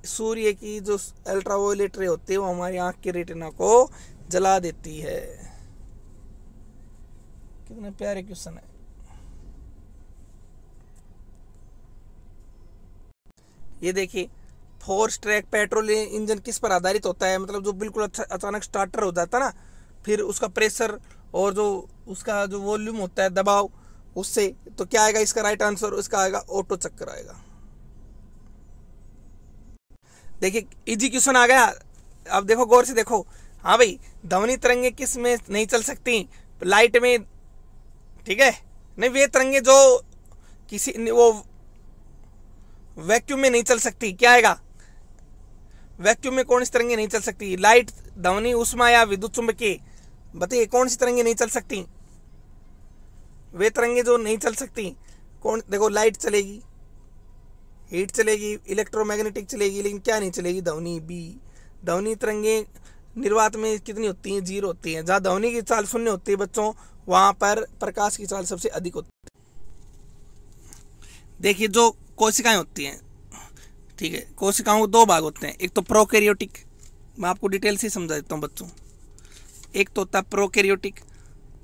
सूर्य की जो अल्ट्रावायलेट रे होती है वो हमारी आंख के रेटिना को जला देती है। कितने प्यारे क्वेश्चन है। ये देखिए, फोर्स ट्रैक पेट्रोल इंजन किस पर आधारित होता है? मतलब जो बिल्कुल अच्छा अचानक स्टार्टर हो जाता है ना, फिर उसका प्रेशर और जो उसका जो वॉल्यूम होता है, दबाव, उससे। तो क्या आएगा इसका राइट आंसर? इसका आएगा ऑटो चक्कर आएगा। देखिए इजी क्वेश्चन आ गया। अब देखो, गौर से देखो। हाँ भाई, ध्वनि तरंगे किस में नहीं चल सकती? लाइट में, ठीक है। नहीं, वे तरंगे जो किसी वो वैक्यूम में नहीं चल सकती। क्या आएगा? वैक्यूम में कौन सी तरंगे नहीं चल सकती? लाइट, ध्वनि, ऊष्मा या विद्युत चुंबकीय? बताइए कौन सी तरंगे नहीं चल सकती? वे तरंगे जो नहीं चल सकती कौन? देखो, लाइट चलेगी, हीट चलेगी, इलेक्ट्रोमैग्नेटिक चलेगी, लेकिन क्या नहीं चलेगी? ध्वनि। बी, ध्वनि तरंगे निर्वात में कितनी होती हैं? 0 होती हैं। जहाँ ध्वनि की चाल 0 होती है बच्चों, वहां पर प्रकाश की चाल सबसे अधिक होती है। देखिए, जो कोशिकाएं होती हैं, ठीक है, कोशिकाओं को 2 भाग होते हैं। एक तो प्रोकैरियोटिक, मैं आपको डिटेल से समझा देता हूँ बच्चों। एक तो होता है प्रोकैरियोटिक,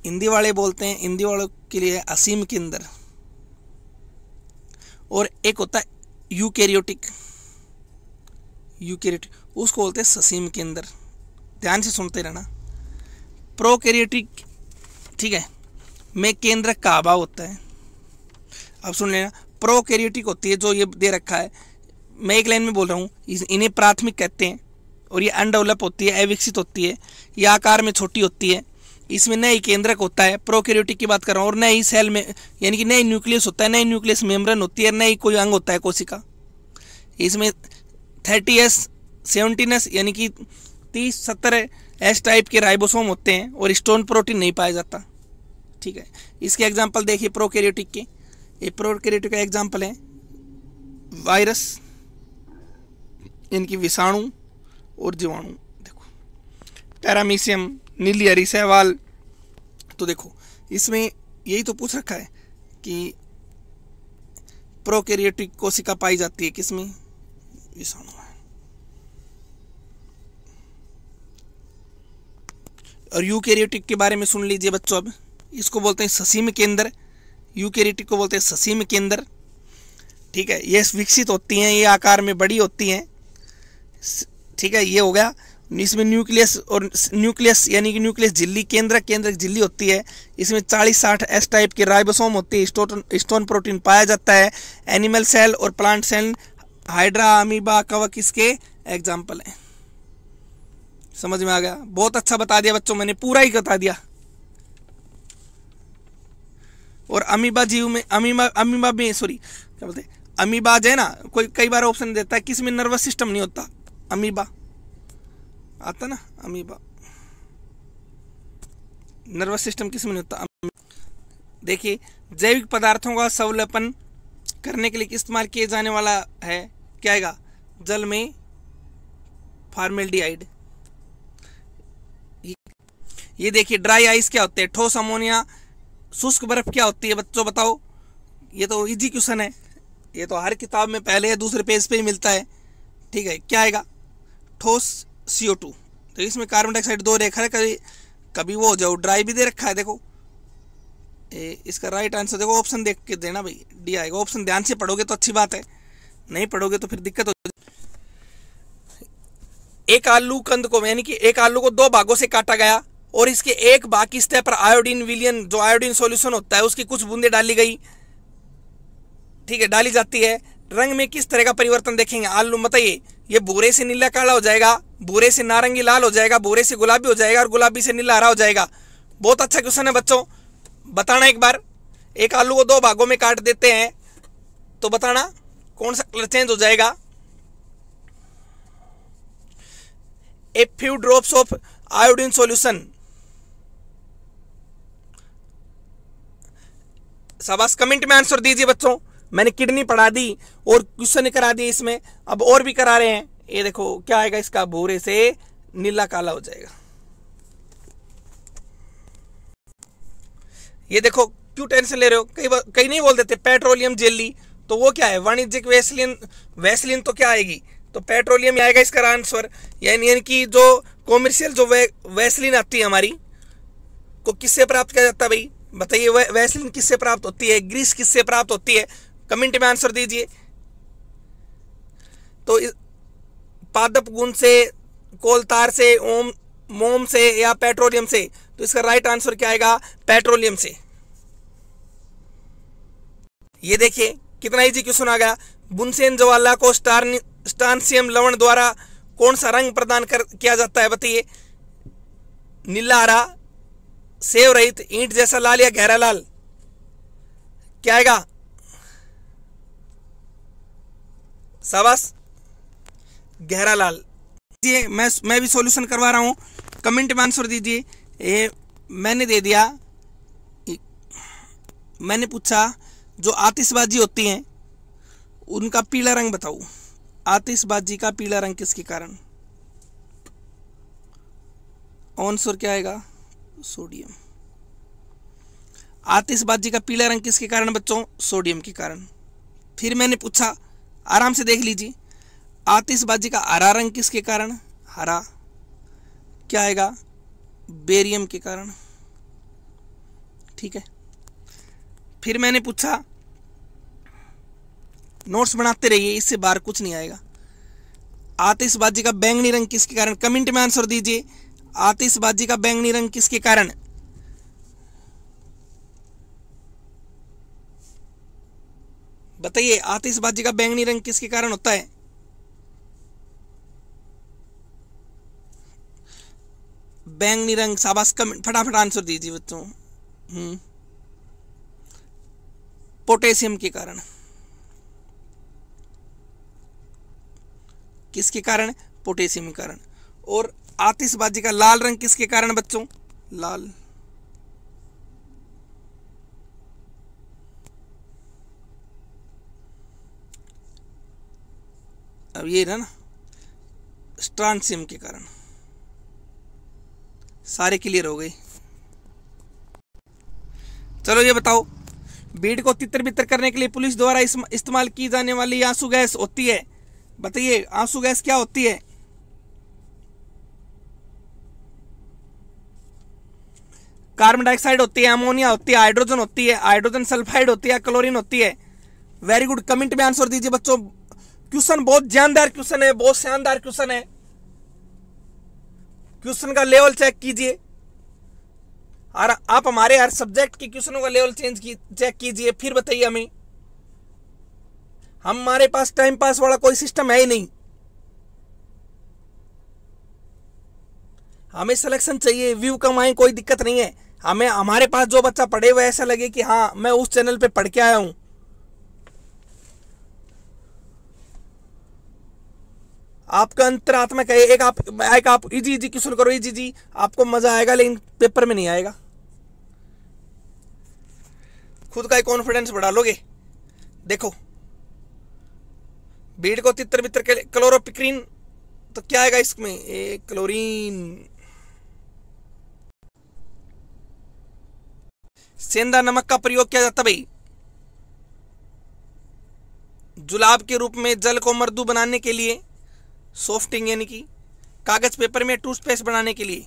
हिंदी वाले बोलते हैं, हिंदी वालों के लिए असीम के अंदर। और एक होता है यूकैरियोटिक, यूकैरियोटिक उसको बोलते हैं ससीम के अंदर। ध्यान से सुनते रहना। प्रोकैरियोटिक, ठीक है, में केंद्रक का अभाव होता है। अब सुन लेना, प्रोकैरियोटिक होती है जो ये दे रखा है, मैं एक लाइन में बोल रहा हूँ, इन्हें प्राथमिक कहते हैं। और ये अनडेवलप होती है, अविकसित होती है, ये आकार में छोटी होती है, इसमें नई केंद्रक होता है। प्रोकैरियोटिक की बात कर रहा हूँ। और नई सेल में, यानी कि नई न्यूक्लियस होता है, नई न्यूक्लियस मेम्ब्रेन होती है, नई कोई अंग होता है कोशिका। इसमें 30s 70s यानी कि 30-70 एस टाइप के राइबोसोम होते हैं और स्टोन प्रोटीन नहीं पाया जाता, ठीक है। इसके एग्जाम्पल देखिए प्रोकैरियोटिक के। ये प्रोकैरियोटिक का एग्जाम्पल है वायरस, इनकी विषाणु और जीवाणु। देखो, पैरामीशियम, नीली हरी सहवाल। तो देखो, इसमें यही तो पूछ रखा है कि प्रोकैरियोटिक कोशिका पाई जाती है किसमें? विषाणु में। और यूकैरियोटिक के बारे में सुन लीजिए बच्चों। अब इसको बोलते हैं ससीम केंद्र, यूकैरियोटिक को बोलते हैं ससीम केंद्र, ठीक है। ये विकसित होती हैं, ये आकार में बड़ी होती हैं, ठीक है। ये हो गया। इसमें न्यूक्लियस, और न्यूक्लियस यानी कि न्यूक्लियस झिल्ली, केंद्रक झिल्ली होती है। इसमें 40-60 एस टाइप के राइबोसोम होते हैं, स्टोन प्रोटीन पाया जाता है। एनिमल सेल और प्लांट सेल, हाइड्रा, अमीबा, कवक इसके एग्जाम्पल हैं। समझ में आ गया? बहुत अच्छा बता दिया बच्चों, मैंने पूरा ही बता दिया। और अमीबा जीव में, अमीबा में, सॉरी क्या बोलते हैं, अमीबाज है ना, कोई कई बार ऑप्शन देता है किसमें नर्वस सिस्टम नहीं होता। अमीबा आता ना, अमीबा, नर्वस सिस्टम किसमें नहीं होता। देखिए, जैविक पदार्थों का संवहन करने के लिए इस्तेमाल किए जाने वाला है, क्या आएगा? जल में फॉर्मेल्डिहाइड। ये देखिए, ड्राई आइस क्या होते हैं? ठोस अमोनिया। शुष्क बर्फ क्या होती है बच्चों, बताओ? ये तो इजी क्वेश्चन है, ये तो हर किताब में पहले या दूसरे पेज पे ही मिलता है, ठीक है। क्या आएगा? ठोस CO2। तो इसमें कार्बन डाइऑक्साइड 2 रेखा है, कभी वो हो जाओ, ड्राई भी दे रखा है। देखो इसका राइट आंसर देखो, ऑप्शन देख के देना भाई, डी आएगा। ऑप्शन ध्यान से पढ़ोगे तो अच्छी बात है, नहीं पढ़ोगे तो फिर दिक्कत हो। एक आलू कंद को यानी कि एक आलू को दो भागों से काटा गया और इसके एक भाग की सतह पर आयोडीन विलयन जो आयोडीन सॉल्यूशन होता है उसकी कुछ बूंदें डाली गई, ठीक है, डाली जाती है। रंग में किस तरह का परिवर्तन देखेंगे? आलू बताइए, ये भूरे से नीला काला हो जाएगा, भूरे से नारंगी लाल हो जाएगा, भूरे से गुलाबी हो जाएगा और गुलाबी से नीला हरा हो जाएगा। बहुत अच्छा क्वेश्चन है बच्चों, बताना एक बार। एक आलू को दो भागों में काट देते हैं तो बताना कौन सा कलर चेंज हो जाएगा। A few drops of iodine solution, शाबाश, कमेंट में आंसर दीजिए बच्चों। मैंने किडनी पढ़ा दी और क्वेश्चन करा दिए इसमें, अब और भी करा रहे हैं। ये देखो क्या आएगा इसका, भूरे से नीला काला हो जाएगा। ये देखो, क्यों टेंशन ले रहे हो? कई नहीं बोल देते पेट्रोलियम जेली, तो वो क्या है? वाणिज्यिक वैसलीन। वैसलीन तो क्या आएगी? तो पेट्रोलियम आएगा इसका आंसर। यानी कि जो कॉमर्शियल जो वैसलीन आती है हमारी को किससे प्राप्त किया जाता है भाई? बताइए, वैसलीन किससे प्राप्त होती है? ग्रीस किससे प्राप्त होती है? कमेंट में आंसर दीजिए। तो पादप गुण से, कोलतार से, मोम से या पेट्रोलियम से? तो इसका राइट आंसर क्या आएगा? पेट्रोलियम से। ये देखिए कितना इजी क्वेश्चन आ गया। बुनसेन ज्वाला को स्टार्नियम लवण द्वारा कौन सा रंग प्रदान किया जाता है? बताइए, नीला हरा, सेव रहित, ईंट जैसा लाल या गहरा लाल? क्या आएगा? शाबाश, गहरा लाल। मैं भी सॉल्यूशन करवा रहा हूं, कमेंट में आंसर दीजिए। ये मैंने दे दिया। मैंने पूछा जो आतिशबाजी होती है उनका पीला रंग बताओ। आतिशबाजी का पीला रंग किसके कारण? आंसर क्या आएगा? सोडियम। आतिशबाजी का पीला रंग किसके कारण बच्चों? सोडियम के कारण। फिर मैंने पूछा, आराम से देख लीजिए, आतिशबाजी का हरा रंग किसके कारण? हरा। क्या आएगा? बेरियम के कारण। ठीक है। फिर मैंने पूछा, नोट्स बनाते रहिए, इससे बाहर कुछ नहीं आएगा। आतिशबाजी का बैंगनी रंग किसके कारण? कमेंट में आंसर दीजिए। आतिशबाजी का बैंगनी रंग किसके कारण? बताइए, आतिशबाजी का बैंगनी रंग किसके कारण होता है? बैंगनी रंग, शाबाश, कमेंट फटाफट आंसर दीजिए बच्चों। पोटेशियम के कारण। किसके कारण? पोटेशियम के कारण। और आतिशबाजी का लाल रंग किसके कारण बच्चों? लाल। अब ये ना स्ट्रांसियम के कारण। सारे क्लियर हो गए। चलो ये बताओ, बीड़ को तितर बितर करने के लिए पुलिस द्वारा इस्तेमाल की जाने वाली आंसू गैस होती है? बताइए, आंसू गैस क्या होती है? कार्बन डाइऑक्साइड होती है, अमोनिया होती है, हाइड्रोजन होती है, हाइड्रोजन सल्फाइड होती है, क्लोरीन होती है? वेरी गुड, कमेंट में आंसर दीजिए बच्चों। क्वेश्चन बहुत जानदार क्वेश्चन है, बहुत शानदार क्वेश्चन है। क्वेश्चन का लेवल चेक कीजिए, और आप हमारे हर सब्जेक्ट के क्वेश्चनों का लेवल चेक कीजिए, फिर बताइए हमें। हमारे पास टाइम पास वाला कोई सिस्टम है ही नहीं। हमें सिलेक्शन चाहिए, व्यू कम आए कोई दिक्कत नहीं है। हमें हमारे पास जो बच्चा पढ़े हुए ऐसा लगे कि हाँ मैं उस चैनल पे पढ़ के आया हूं। आपका अंतरात्मा कहे एक आप इजी क्वेश्चन करो, इजी, आपको मजा आएगा, लेकिन पेपर में नहीं आएगा। खुद का कॉन्फिडेंस बढ़ा लोगे। देखो, बीड़ को तितर बितर के क्लोरोपिक्रीन, तो क्या आएगा इसमें? ए क्लोरीन। सेंधा नमक का प्रयोग किया जाता भाई जुलाब के रूप में, जल को मृदु बनाने के लिए, सॉफ्टिंग यानी कि कागज पेपर में, टूथपेस्ट बनाने के लिए।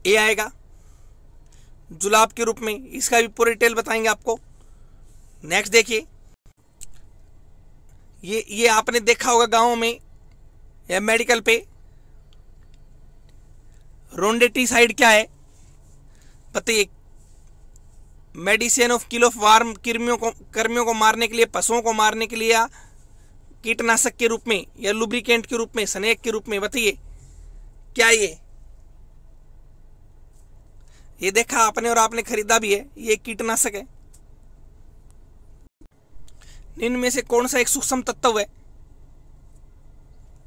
ए आएगा। जुलाब के रूप में, इसका भी पूरी डिटेल बताएंगे आपको। नेक्स्ट देखिए, ये आपने देखा होगा गांव में या मेडिकल पे, रोडेंटिसाइड क्या है बताइए? Medicine of kill of warm, कृमियों को मारने के लिए, पशुओं को मारने के लिए, या कीटनाशक के रूप में, या लुब्रिकेंट के रूप में, स्नेक के रूप में, बताइए क्या ये देखा आपने और आपने खरीदा भी है, ये कीटनाशक है। इनमें से कौन सा एक सूक्ष्म तत्व है?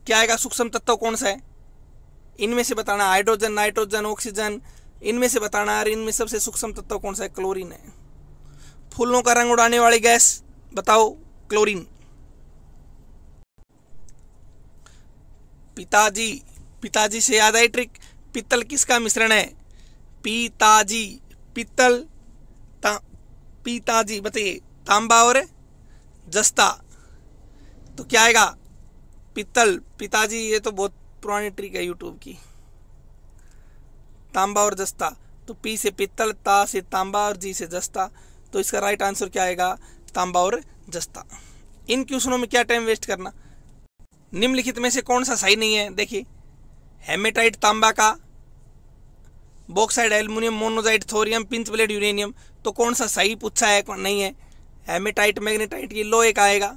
क्या आएगा? सूक्ष्म तत्व कौन सा है इनमें से बताना। हाइड्रोजन, नाइट्रोजन, ऑक्सीजन, इनमें से बताना। और इनमें सबसे सूक्ष्म तत्व कौन सा है? क्लोरीन है। फूलों का रंग उड़ाने वाली गैस बताओ? क्लोरीन। पिताजी से याद आई ट्रिक। पित्तल किसका मिश्रण है? पिताजी, पित्तल, पिताजी, बताइए तांबा और जस्ता, तो क्या आएगा? पित्तल, पिताजी। ये तो बहुत पुरानी ट्रिक है यूट्यूब की। तांबा और जस्ता, तो पी से पित्तल, ता से तांबा और जी से जस्ता, तो इसका राइट आंसर क्या आएगा? तांबा और जस्ता। इन क्वेश्चनों में क्या टाइम वेस्ट करना। निम्नलिखित में से कौन सा सही नहीं है? देखिए, हेमेटाइट तांबा का, bauxite aluminium, monazite thorium, pinch blade uranium, तो कौन सा सही पूछा है? नहीं है। हेमेटाइट, मैग्नेटाइट, ये लोहे का आएगा,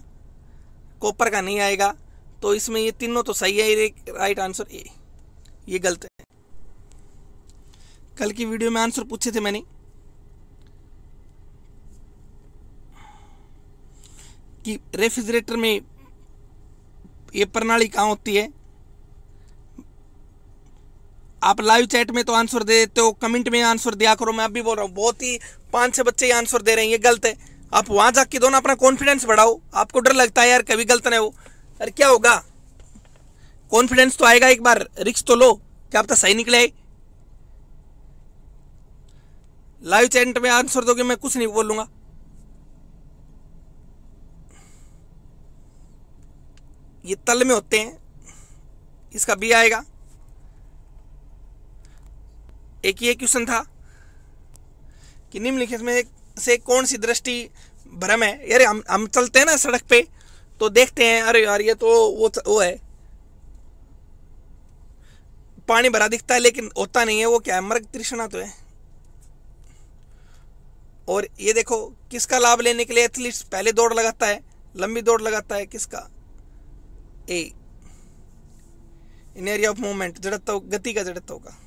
कॉपर का नहीं आएगा। तो इसमें ये तीनों तो सही है, राइट आंसर ए, ये गलत है। कल की वीडियो में आंसर पूछे थे मैंने कि रेफ्रिजरेटर में ये प्रणाली कहाँ होती है। आप लाइव चैट में तो आंसर दे देते हो, कमेंट में आंसर दिया करो। मैं अभी बोल रहा हूँ, बहुत ही 5-6 बच्चे आंसर दे रहे हैं, ये गलत है। आप वहां जाके दो ना, अपना कॉन्फिडेंस बढ़ाओ। आपको डर लगता है यार कभी गलत ना हो, अरे क्या होगा? कॉन्फिडेंस तो आएगा, एक बार रिस्क तो लो, क्या पता सही निकले। लाइव चैट में आंसर दोगे, मैं कुछ नहीं बोलूंगा। ये तल में होते हैं, इसका बी आएगा। एक ये क्वेश्चन था कि निम्नलिखित में से कौन सी दृष्टि भ्रम है। यार हम चलते हैं ना सड़क पे, तो देखते हैं अरे यार ये तो वो है, पानी भरा दिखता है लेकिन होता नहीं है। वो क्या है? मृग तृष्णा तो है। और ये देखो, किसका लाभ लेने के लिए एथलीट पहले दौड़ लगाता है, लंबी दौड़ लगाता है? किसका? ए, इन एरिया ऑफ मूवमेंट, जड़त्व, गति का, जड़त्व का।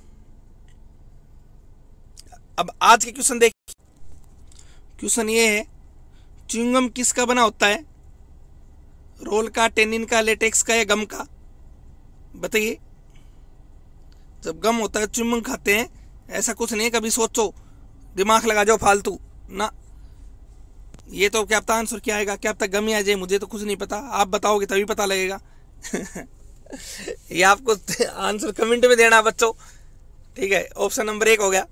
अब आज के क्वेश्चन देखिए। क्वेश्चन ये है, च्युइंगम किसका बना होता है? रोल का, टेनिन का, लेटेक्स का, या गम का? बताइए। जब गम होता है च्युइंगम खाते हैं, ऐसा कुछ नहीं है कभी सोचो दिमाग लगा जाओ फालतू ना। ये तो क्या पता आंसर क्या आएगा, क्या पता गम ही आ जाए, मुझे तो कुछ नहीं पता। आप बताओगे तभी पता लगेगा। ये आपको आंसर कमेंट में देना बच्चों, ठीक है। ऑप्शन नंबर 1 हो गया।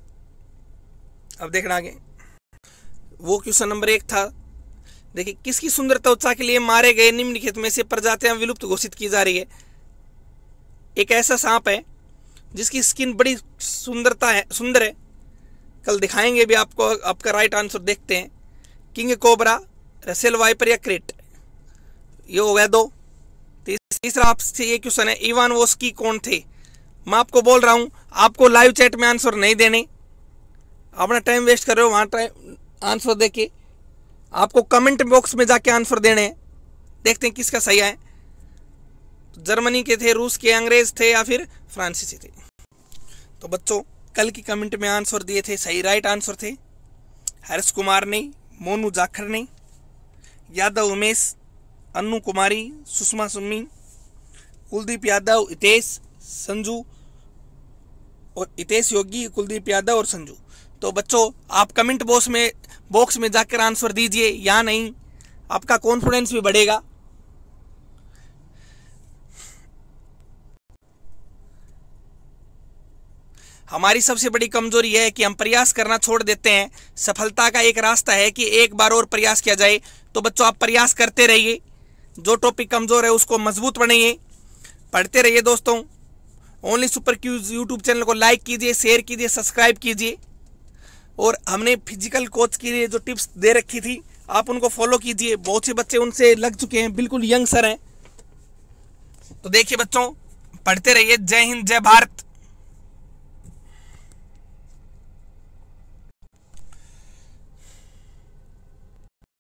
अब देखना आगे। वो क्वेश्चन नंबर 1 था, देखिए, किसकी सुंदर त्वचा के लिए मारे गए निम्नलिखित में से प्रजातियां विलुप्त घोषित की जा रही है? एक ऐसा सांप है जिसकी स्किन बड़ी सुंदर है। कल दिखाएंगे भी आपको। आपका राइट आंसर देखते हैं। किंग कोबरा, रसेल वाइपर, या क्रेट? ये हो गया 2। तीसरा आपसे ये क्वेश्चन है, इवान वोस्की कौन थे? मैं आपको बोल रहा हूं, आपको लाइव चैट में आंसर नहीं देने, अपना टाइम वेस्ट कर रहे हो वहां टाइम आंसर देके। आपको कमेंट बॉक्स में जाके आंसर देने हैं। देखते हैं किसका सही है। जर्मनी के थे, रूस के, अंग्रेज थे, या फिर फ्रांसीसी थे? तो बच्चों, कल की कमेंट में आंसर दिए थे, सही राइट आंसर थे हर्ष कुमार ने, मोनू जाखड़ ने, यादव उमेश, अन्नू कुमारी, सुषमा सुम्मी, कुलदीप यादव, हितेश, संजू और हितेश योगी, कुलदीप यादव और संजू। तो बच्चों, आप कमेंट बॉक्स में जाकर आंसर दीजिए, या नहीं, आपका कॉन्फिडेंस भी बढ़ेगा। हमारी सबसे बड़ी कमजोरी यह है कि हम प्रयास करना छोड़ देते हैं। सफलता का एक रास्ता है कि एक बार और प्रयास किया जाए। तो बच्चों, आप प्रयास करते रहिए, जो टॉपिक कमजोर है उसको मजबूत बनाइए, पढ़ते रहिए। दोस्तों, only super Qs YouTube channel को लाइक कीजिए, शेयर कीजिए, सब्सक्राइब कीजिए और हमने फिजिकल कोच के लिए जो टिप्स दे रखी थी आप उनको फॉलो कीजिए। बहुत से बच्चे उनसे लग चुके हैं, बिल्कुल यंग सर हैं। तो देखिए बच्चों, पढ़ते रहिए। जय हिंद, जय भारत।